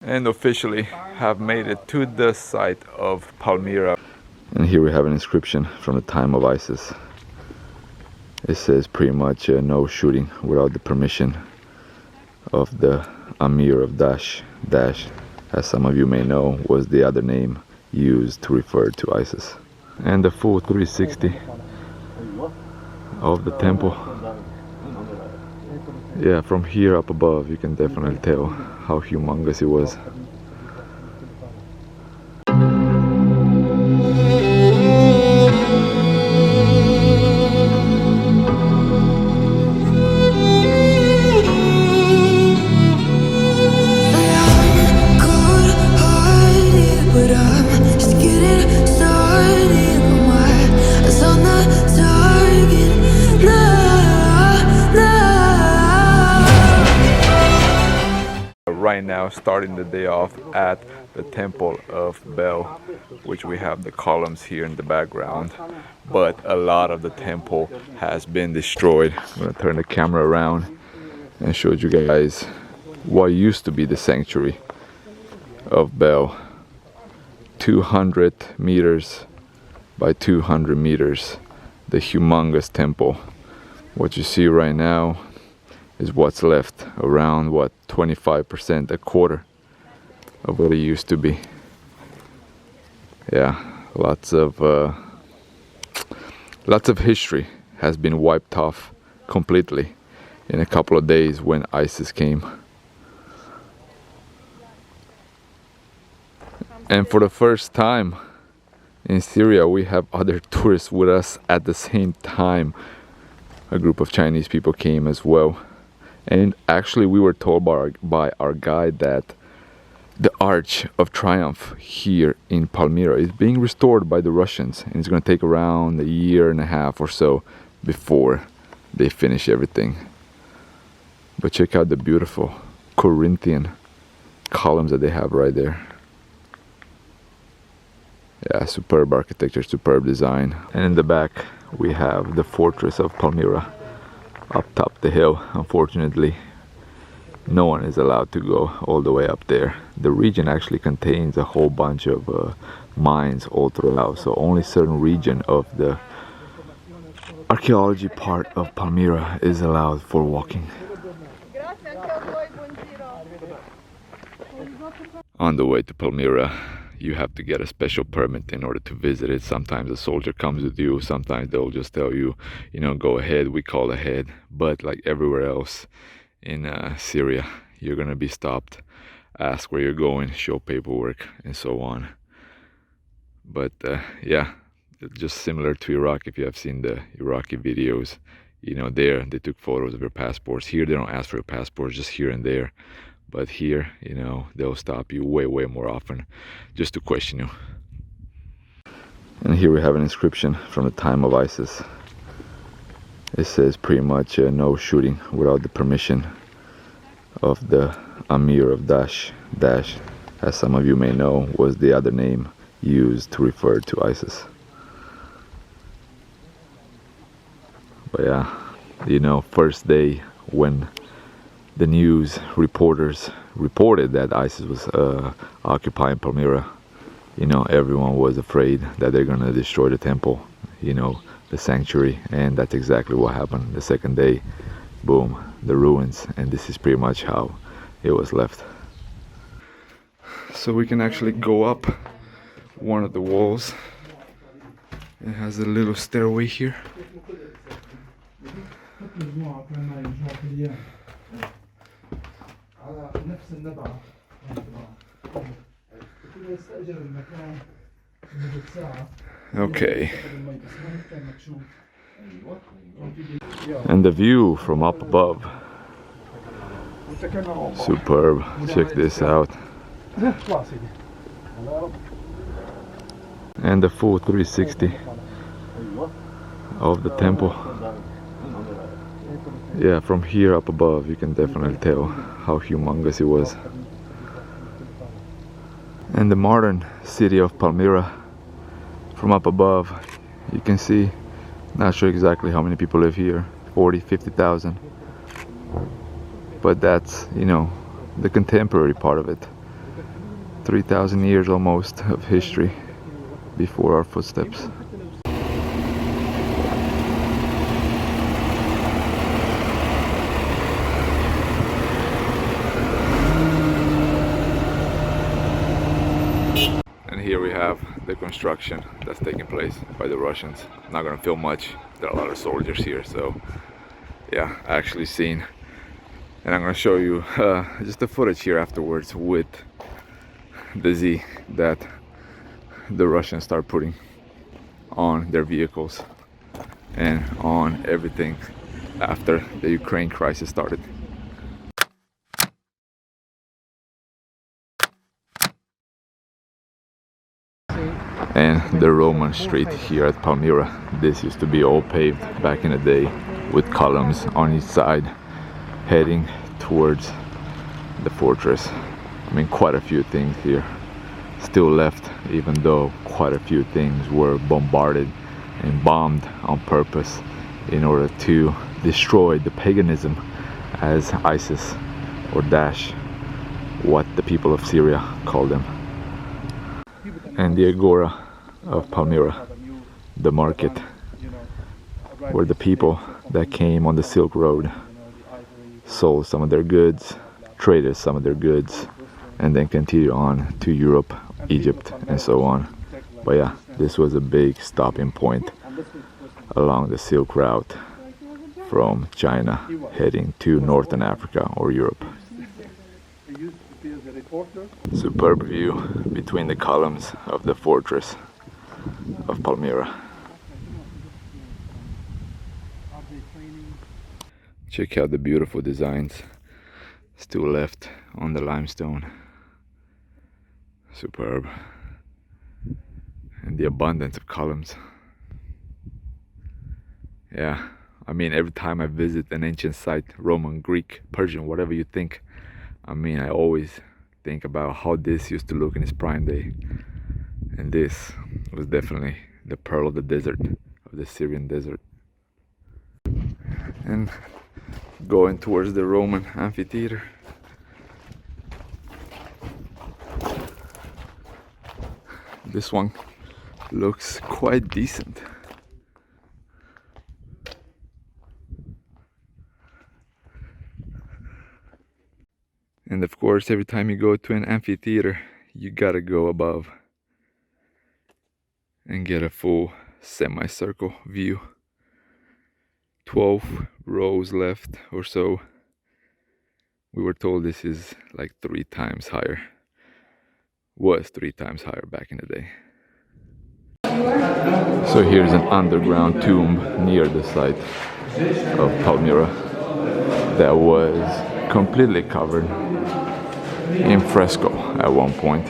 And officially have made it to the site of Palmyra. And here we have an inscription from the time of ISIS. It says pretty much no shooting without the permission of the Amir of Dash. Dash, as some of you may know, was the other name used to refer to ISIS. And the full 360 of the temple. Yeah, from here up above you can definitely tell how humongous it was. Right now, starting the day off at the Temple of Bel, which we have the columns here in the background, but a lot of the temple has been destroyed. I'm gonna turn the camera around and show you guys what used to be the sanctuary of Bel. 200 meters by 200 meters, the humongous temple. What you see right now is what's left, around what, 25%, a quarter of what it used to be. Yeah, lots of history has been wiped off completely in a couple of days when ISIS came. And for the first time in Syria, we have other tourists with us at the same time. A group of Chinese people came as well. And actually we were told by our guide that the Arch of Triumph here in Palmyra is being restored by the Russians, and it's going to take around a year and a half or so before they finish everything. But check out the beautiful Corinthian columns that they have right there. Yeah, superb architecture, superb design. And in the back we have the fortress of Palmyra up top the hill. Unfortunately, no one is allowed to go all the way up there. The region actually contains a whole bunch of mines all throughout, so only certain region of the archaeology part of Palmyra is allowed for walking. On the way to Palmyra, you have to get a special permit in order to visit it. Sometimes a soldier comes with you, sometimes they'll just tell you, you know, go ahead, we call ahead. But like everywhere else in Syria, you're gonna be stopped, ask where you're going, show paperwork, and so on. But yeah, just similar to Iraq. If you have seen the Iraqi videos, you know, there they took photos of your passports. Here they don't ask for your passports, just here and there. But here, you know, they'll stop you way more often just to question you. And here we have an inscription from the time of ISIS. It says pretty much no shooting without the permission of the Amir of Dash. Dash, as some of you may know, was the other name used to refer to ISIS. But yeah, you know, first day when the news reporters reported that ISIS was occupying Palmyra, you know, everyone was afraid that they're gonna destroy the temple, you know, the sanctuary, and that's exactly what happened. The second day, boom, the ruins, and this is pretty much how it was left. So we can actually go up one of the walls. It has a little stairway here. Okay. And the view from up above, superb. Check this out. And the full 360 of the temple. Yeah, from here up above you can definitely tell how humongous it was. And the modern city of Palmyra, from up above you can see, not sure exactly how many people live here, 40,000-50,000, but that's, you know, the contemporary part of it. 3,000 years almost of history before our footsteps. And here we have the construction that's taking place by the Russians. I'm not gonna film much. There are a lot of soldiers here, so yeah, I actually seen, and I'm gonna show you just the footage here afterwards with the Z that the Russians start putting on their vehicles and on everything after the Ukraine crisis started. And the Roman street here at Palmyra, this used to be all paved back in the day with columns on each side heading towards the fortress. I mean, quite a few things here still left, even though quite a few things were bombarded and bombed on purpose in order to destroy the paganism, as ISIS or Daesh, what the people of Syria call them. And the Agora of Palmyra, the market where the people that came on the Silk Road sold some of their goods, traded some of their goods, and then continued on to Europe, Egypt, and so on. But yeah, this was a big stopping point along the Silk Route from China heading to Northern Africa or Europe. Superb view between the columns of the fortress of Palmyra. Check out the beautiful designs still left on the limestone. Superb. And the abundance of columns. Yeah, I mean, every time I visit an ancient site, Roman, Greek, Persian, whatever you think, I mean, I always think about how this used to look in its prime day. And this was definitely the pearl of the desert, of the Syrian desert. And going towards the Roman amphitheater. This one looks quite decent. And of course, every time you go to an amphitheater, you gotta go above and get a full semicircle view. 12 rows left or so. We were told this is like 3 times higher. Was 3 times higher back in the day. So here's an underground tomb near the site of Palmyra that was completely covered in fresco at one point.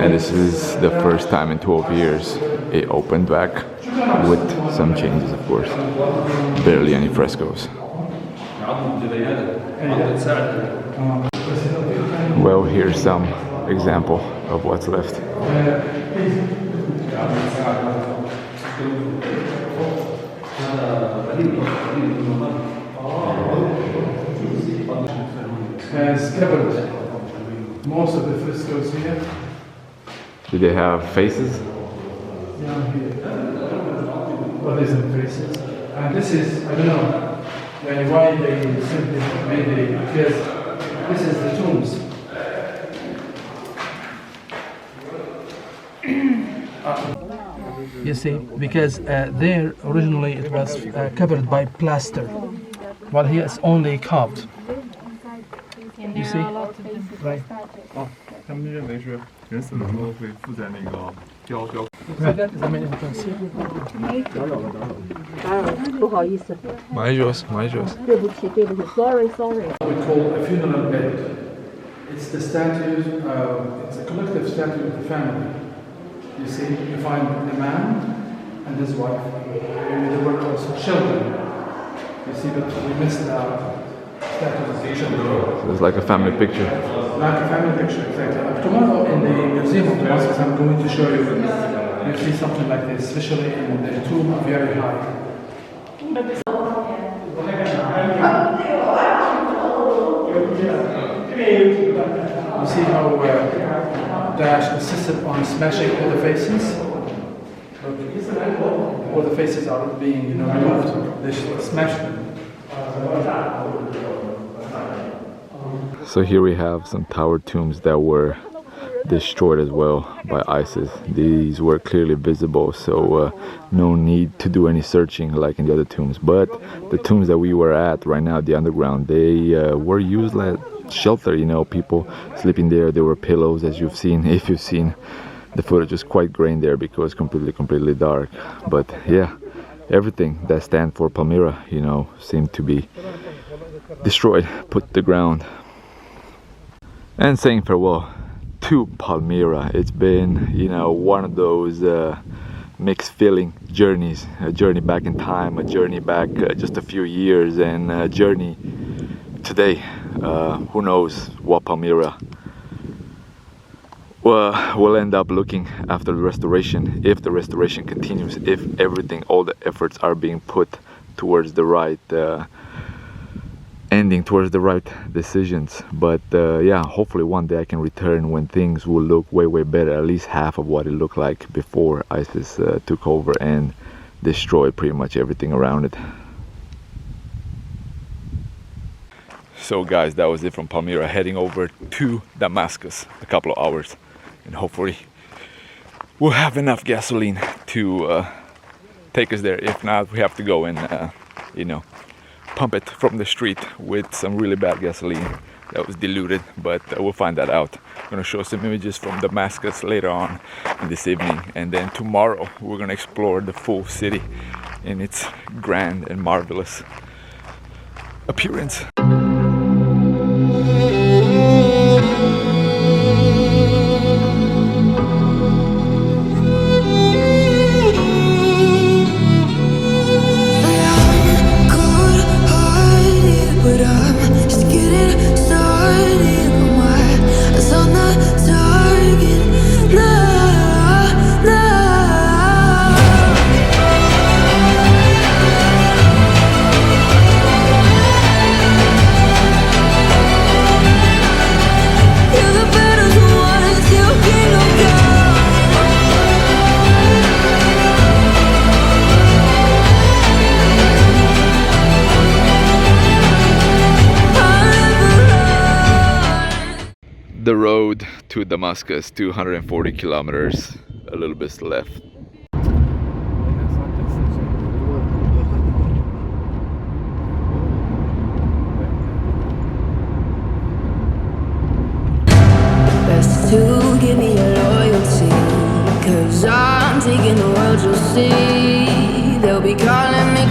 And this is the first time in 12 years it opened back, with some changes, of course. Barely any frescoes. Well, here's some example of what's left. Has covered most of the frescoes here. Do they have faces? Down here. Well, there's no faces. And this is, I don't know why they simply made it, because this is the tombs. You see, because there originally it was covered by plaster, while here it's only carved. You see? Right. 他们认为是人死了之后会附在那个雕。不好意思。Mais yours. 对不起，sorry。 We call a funeral bed. It's the statue, it's a collective statue of the family. You see, you find the man and his wife. Maybe there were also children. You see, but we missed out. So it's like a family picture. Like a family picture, exactly. Tomorrow in the Museum of Damascus, I'm going to show you. You see something like this, especially in the tomb of very high. You see how Daesh insisted on smashing all the faces? All the faces are being removed. They smashed them. So here we have some tower tombs that were destroyed as well by ISIS. These were clearly visible, so no need to do any searching like in the other tombs. But the tombs that we were at right now, the underground, they were used like shelter, people sleeping there. There were pillows, as you've seen. If you've seen the footage, is quite gray in there because completely dark. But yeah, everything that stands for Palmyra, seemed to be destroyed, put to the ground. And saying farewell to Palmyra. It's been, one of those mixed feeling journeys. A journey back in time, a journey back just a few years, and a journey today. Who knows what Palmyra will end up looking after the restoration, if the restoration continues, if everything, all the efforts are being put towards the right ending, towards the right decisions. But yeah, hopefully one day I can return when things will look way better, at least half of what it looked like before ISIS took over and destroyed pretty much everything around it. So guys, that was it from Palmyra, heading over to Damascus, a couple of hours, and hopefully we'll have enough gasoline to take us there. If not, we have to go and pump it from the street with some really bad gasoline that was diluted, but we'll find that out. I'm gonna show some images from Damascus later on in this evening, and then tomorrow we're gonna explore the full city in its grand and marvelous appearance. The road to Damascus, 240 kilometers, a little bit left. Best to give me your loyalty, 'cause I'm taking the world, you'll see. They'll be calling me,